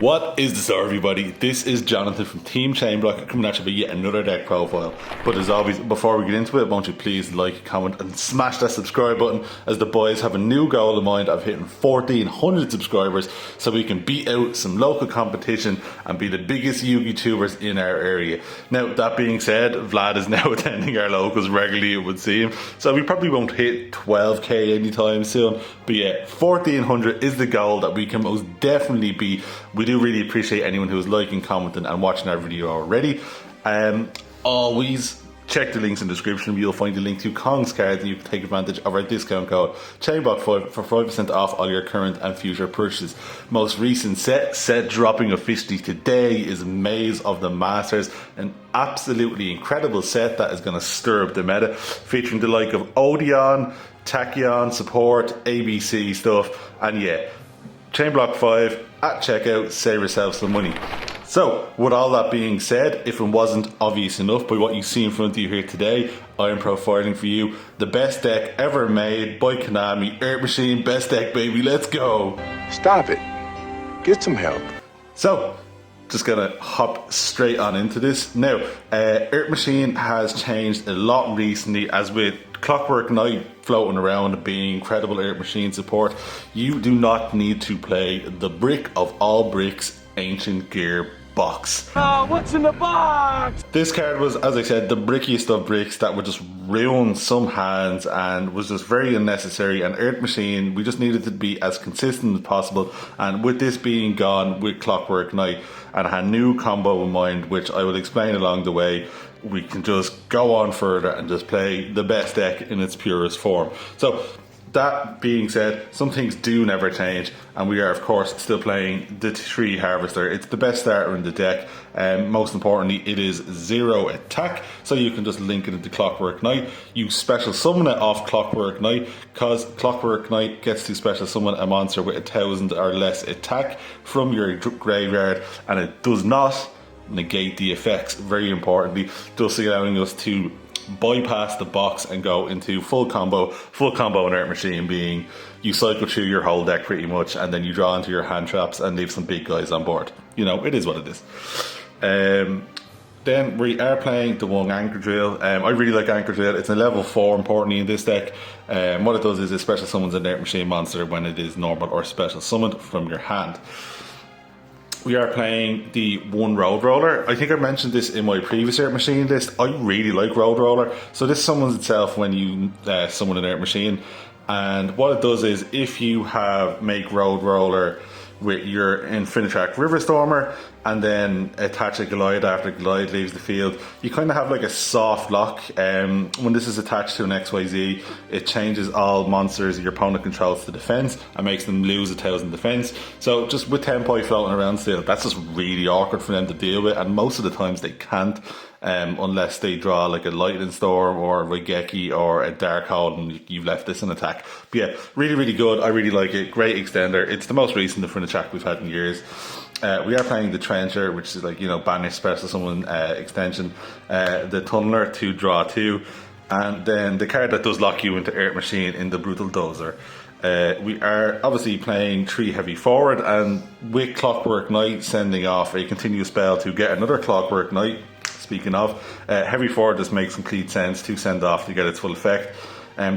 What is the story, everybody? This is Jonathan from Team ChainBlock coming at you with yet another deck profile. But as always, before we get into it, won't you please like, comment and smash that subscribe button, as the boys have a new goal in mind of hitting 1,400 subscribers so we can beat out some local competition and be the biggest Yugi tubers in our area. Now, that being said, Vlad is now attending our locals regularly, it would seem, so we probably won't hit 12k anytime soon. But yeah, 1,400 is the goal that we can most definitely beat. We do really appreciate anyone who is liking, commenting and watching our video already. Always check the links in the description. You'll find the link to Kong's cards and you can take advantage of our discount code ChainBlock5 for 5% off all your current and future purchases. Most recent set dropping officially today is Maze of the Masters, an absolutely incredible set that is going to stir up the meta, featuring the like of Odeon, Tachyon, support, ABC stuff, and yeah, ChainBlock 5 at checkout, save yourself some money. So, with all that being said, if it wasn't obvious enough by what you see in front of you here today, I am profiling for you the best deck ever made by Konami, Earth Machine, best deck baby, let's go! Stop it. Get some help. So, just gonna hop straight on into this. Now, Earth Machine has changed a lot recently, as with Clockwork Knight floating around being incredible Earth Machine support. You do not need to play the brick of all bricks, Ancient Gear box. Oh, what's in the box? This card was, as I said, the brickiest of bricks that would just ruin some hands and was just very unnecessary. And Earth Machine, we just needed to be as consistent as possible. And with this being gone with Clockwork Knight and a new combo in mind, which I will explain along the way, we can just go on further and just play the best deck in its purest form. So, that being said, some things do never change, and we are of course still playing the Tree Harvester. It's the best starter in the deck, and most importantly it is 0 attack, so you can just link it into Clockwork Knight. You special summon it off Clockwork Knight, because Clockwork Knight gets to special summon a monster with 1,000 or less attack from your graveyard, and it does not negate the effects, very importantly, thus allowing us to bypass the box and go into full combo in Earth Machine, being you cycle through your whole deck pretty much and then you draw into your hand traps and leave some big guys on board. You know, it is what it is. Then we are playing the Wung Anchor Drill. I really like Anchor Drill. It's a level 4 importantly in this deck. What it does is it special summons an Earth Machine monster when it is normal or special summoned from your hand. We are playing the one Road Roller. I think I mentioned this in my previous Earth Machine list. I really like Road Roller. So this summons itself when you summon an Earth Machine. And what it does is, if you make Road Roller with your Infinitrack River Stormer and then attach a Glide after Glide leaves the field, you kind of have like a soft lock. When this is attached to an XYZ, it changes all monsters your opponent controls to defense and makes them lose 1,000 defense. So just with Tempoi floating around still, that's just really awkward for them to deal with, and most of the times they can't, unless they draw like a Lightning Storm or a Raigeki or a Darkhold and you've left this in attack. But yeah, really, really good. I really like it. Great extender. It's the most recent Infinitrack we've had in years. We are playing the Trencher, which is like, you know, Banish Special Summon extension. The Tunneler to draw 2. And then the card that does lock you into Earth Machine in the Brutal Dozer. We are obviously playing 3 heavy forward, and with Clockwork Knight sending off a continuous spell to get another Clockwork Knight. Speaking of, heavy forward just makes complete sense to send off to get its full effect.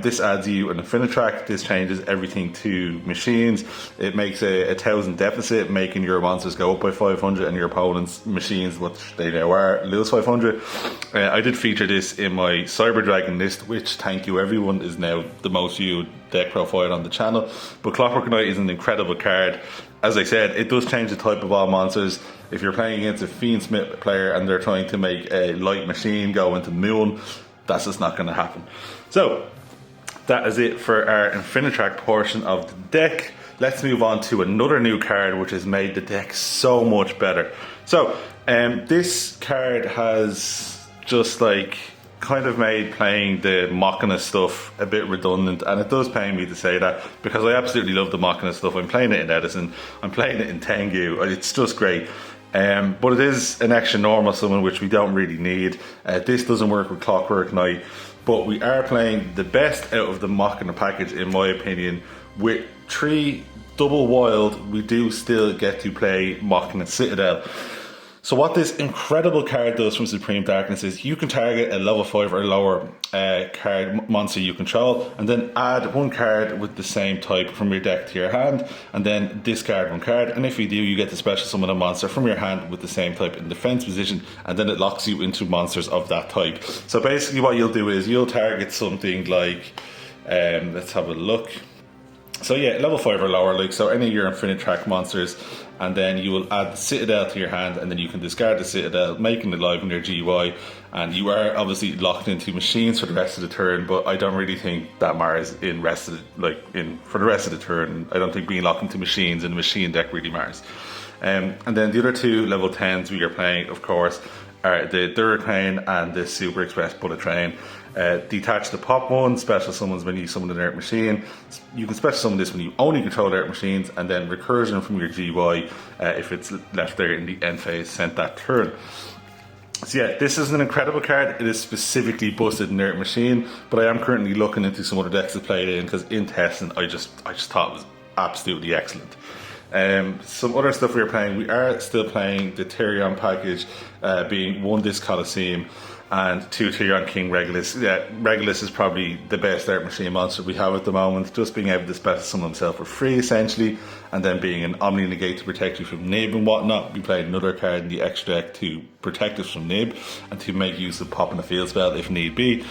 This adds you an Infinitrack. This changes everything to machines. It makes a 1,000 deficit, making your monsters go up by 500 and your opponent's machines, which they now are, lose 500. I did feature this in my Cyber Dragon list, which, thank you everyone, is now the most viewed deck profile on the channel. But Clockwork Knight is an incredible card. As I said, it does change the type of all monsters. If you're playing against a Fiendsmith player and they're trying to make a light machine go into Moon, that's just not going to happen. So, that is it for our Infinitrack portion of the deck. Let's move on to another new card which has made the deck so much better. So, this card has just like kind of made playing the Machina stuff a bit redundant, and it does pain me to say that because I absolutely love the Machina stuff. I'm playing it in Edison, I'm playing it in Tengu, it's just great. But it is an extra normal summon which we don't really need. This doesn't work with Clockwork Knight, but we are playing the best out of the Machina package in my opinion, with 3 double wild, we do still get to play Machina and Citadel. So what this incredible card does from Supreme Darkness is you can target a level 5 or lower card monster you control, and then add 1 card with the same type from your deck to your hand, and then discard 1 card. And if you do, you get to special summon a monster from your hand with the same type in defense position, and then it locks you into monsters of that type. So basically what you'll do is you'll target something like, let's have a look. So yeah, level 5 or lower, like, so any of your Infinitrack monsters, and then you will add the Citadel to your hand, and then you can discard the Citadel, making it live in your GUI, and you are obviously locked into machines for the rest of the turn, but I don't really think that matters in for the rest of the turn. I don't think being locked into machines in a machine deck really matters. And then the other 2 level 10s we are playing, of course, are the Dura Train and the Super Express Bullet Train. Detach the pop 1, special summons when you summon an Earth machine. You can special summon this when you only control Earth machines, and then recursion from your GY if it's left there in the end phase sent that turn. So yeah, this is an incredible card. It is specifically busted in Earth machine, but I am currently looking into some other decks to play it in, because in testing I just thought it was absolutely excellent. Some other stuff we are still playing the Therion package, being 1 Disc Coliseum and 2 Therion King Regulus. Yeah, Regulus is probably the best Earth machine monster we have at the moment, just being able to special summon himself for free essentially, and then being an Omni Negate to protect you from Nib and whatnot. We played another card in the extra deck to protect us from Nib and to make use of popping a field spell if need be.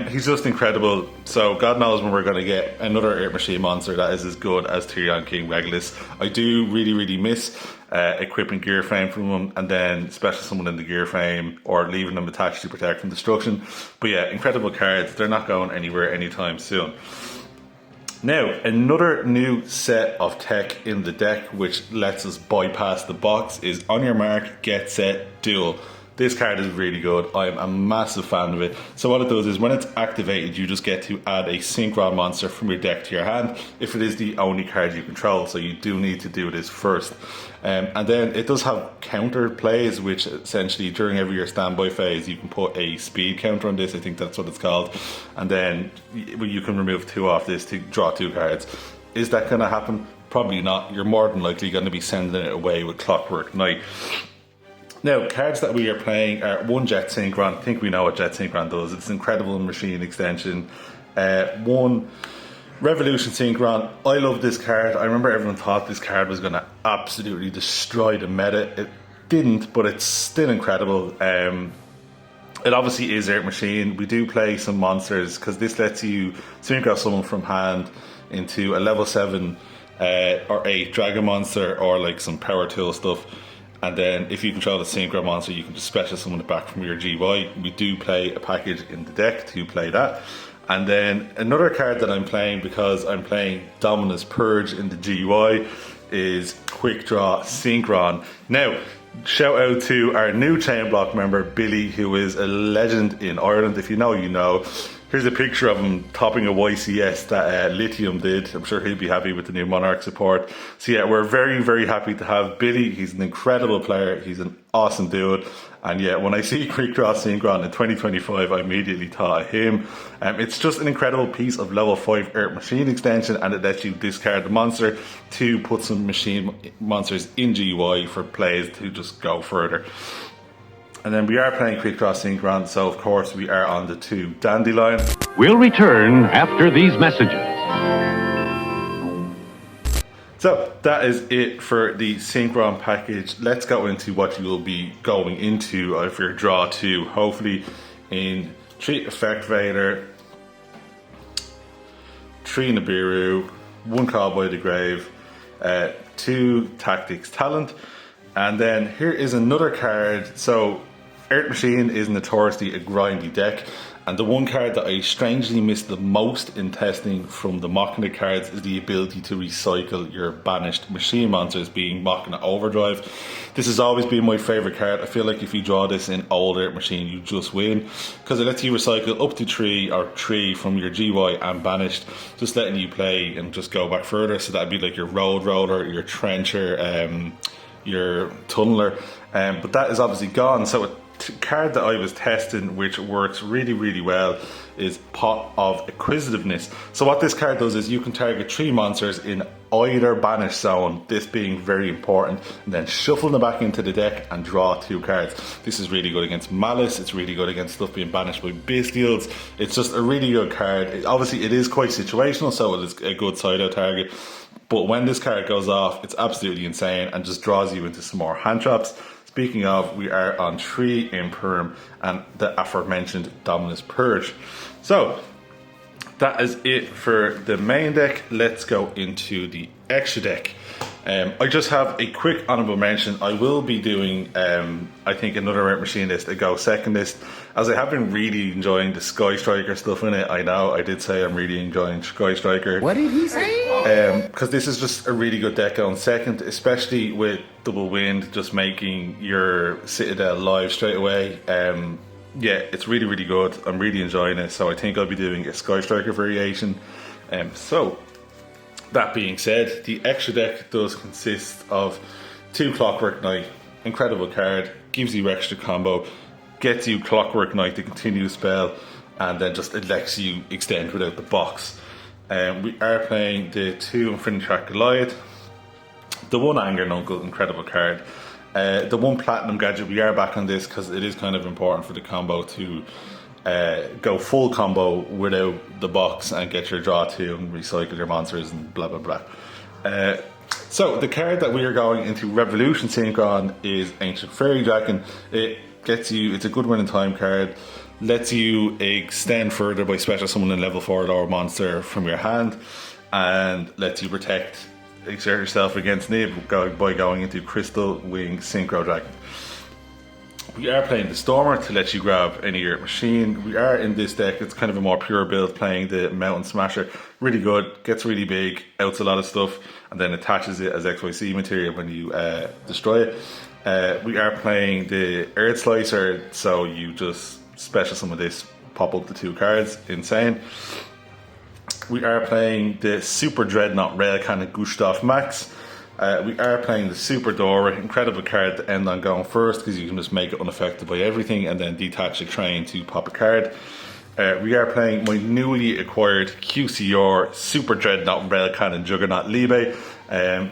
He's just incredible, so God knows when we're going to get another Earth machine monster that is as good as Therion King Regulus. I do really miss equipping gear frame from them and then special summon in the gear frame or leaving them attached to protect from destruction. But yeah, incredible cards. They're not going anywhere anytime soon. Now, another new set of tech in the deck which lets us bypass the box is On Your Mark, Get Set, Duel. This card is really good. I'm a massive fan of it. So what it does is when it's activated, you just get to add a Synchron monster from your deck to your hand if it is the only card you control. So you do need to do this first. And then it does have counter plays, which essentially during every your standby phase, you can put a speed counter on this. I think that's what it's called. And then you can remove 2 off this to draw 2 cards. Is that going to happen? Probably not. You're more than likely going to be sending it away with Clockwork Knight. Now, cards that we are playing are 1 Jet Synchron. I think we know what Jet Synchron does. It's an incredible machine extension. 1 Revolution Synchron. I love this card. I remember everyone thought this card was going to absolutely destroy the meta. It didn't, but it's still incredible. It obviously is Earth machine. We do play some monsters because this lets you synchro someone from hand into a level 7 or 8 Dragon monster or like some power tool stuff. And then if you control the Synchro monster, you can just special summon it back from your GY. We do play a package in the deck to play that. And then another card that I'm playing because I'm playing Dominus Purge in the GUI is Quick Draw Synchron. Now, shout out to our new ChainBlock member, Billy, who is a legend in Ireland. If you know, you know. Here's a picture of him topping a YCS that Lithium did. I'm sure he'll be happy with the new Monarch support. So yeah, we're very happy to have Billy. He's an incredible player. He's an awesome dude. And yeah, when I see Quick Draw Synchron in 2025, I immediately thought of him. It's just an incredible piece of level 5 Earth machine extension, and it lets you discard the monster to put some machine monsters in GUI for plays to just go further. And then we are playing Quick Draw Synchron, so of course we are on the 2 Dandelion. We'll return after these messages. So that is it for the Synchron package. Let's go into what you will be going into if you're draw 2. Hopefully in 3 Effect Vader, 3 Nibiru, 1 Cowboy the Grave, 2 Tactics Talent, and then here is another card. So Earth Machine is notoriously a grindy deck, and the one card that I strangely missed the most in testing from the Machina cards is the ability to recycle your banished machine monsters, being Machina Overdrive. This has always been my favourite card. I feel like if you draw this in old Earth Machine, you just win, because it lets you recycle up to 3 from your GY and banished, just letting you play and just go back further. So that'd be like your Road Roller, your Trencher, your Tunneler. But that is obviously gone, so it card that I was testing, which works really, really well, is Pot of Acquisitiveness. So what this card does is you can target 3 monsters in either banish zone, this being very important, and then shuffle them back into the deck and draw 2 cards. This is really good against Malice, it's really good against stuff being banished by Bestials. It's just a really good card. Obviously it is quite situational, so it is a good side-out target, but when this card goes off, it's absolutely insane and just draws you into some more hand traps. Speaking of, we are on 3 Imperm and the aforementioned Dominus Purge. So, that is it for the main deck. Let's go into the extra deck. I just have a quick honorable mention. I will be doing, I think, another Machine list, a Go second list, as I have been really enjoying the Sky Striker stuff in it. I know, I did say I'm really enjoying Sky Striker. What did he say? Because this is just a really good deck on second, especially with Double Wind just making your Citadel live straight away. Yeah, it's really, really good. I'm really enjoying it, so I think I'll be doing a Sky Striker variation. So, that being said, the extra deck does consist of 2 Clockwork Knight, incredible card, gives you extra combo, gets you Clockwork Knight to continue spell, and then just it lets you extend without the box. We are playing the 2 Infinitrack Goliath, the 1 Anger Nuncle, incredible card. The 1 Platinum Gadget, we are back on this because it is kind of important for the combo to go full combo without the box and get your draw 2 and recycle your monsters and blah blah blah. So the card that we are going into Revolution Synchron is Ancient Fairy Dragon. It gets you, it's a good winning time card, lets you extend further by special summoning level 4 lower monster from your hand, and lets you exert yourself against Nib by going into Crystal Wing Synchro Dragon. We are playing the Stormer to let you grab any of your machine. We are in this deck, it's kind of a more pure build, playing the Mountain Smasher. Really good, gets really big, outs a lot of stuff, and then attaches it as XYZ material when you destroy it. We are playing the Earth Slicer, so you just special summon this, pop up the 2 cards, insane. We are playing the Super Dreadnought Railcannon Gustav Max. We are playing the Super Dora, incredible card to end on going first because you can just make it unaffected by everything and then detach a train to pop a card. We are playing my newly acquired QCR Super Dreadnought Railcannon Juggernaut Libe.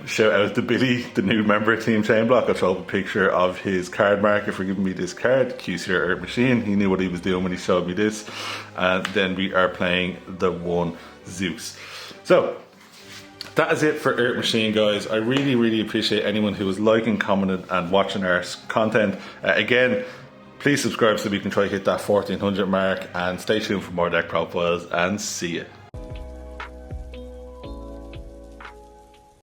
Shout out to Billy, the new member of Team ChainBlock. I'll throw up a picture of his card marker for giving me this card, QCR Earth Machine. He knew what he was doing when he showed me this. And then we are playing the 1 Zeus. So, that is it for Earth Machine, guys. I really, really appreciate anyone who is liking, commenting and watching our content. Again, please subscribe so we can try to hit that 1400 mark, and stay tuned for more deck profiles, and see ya.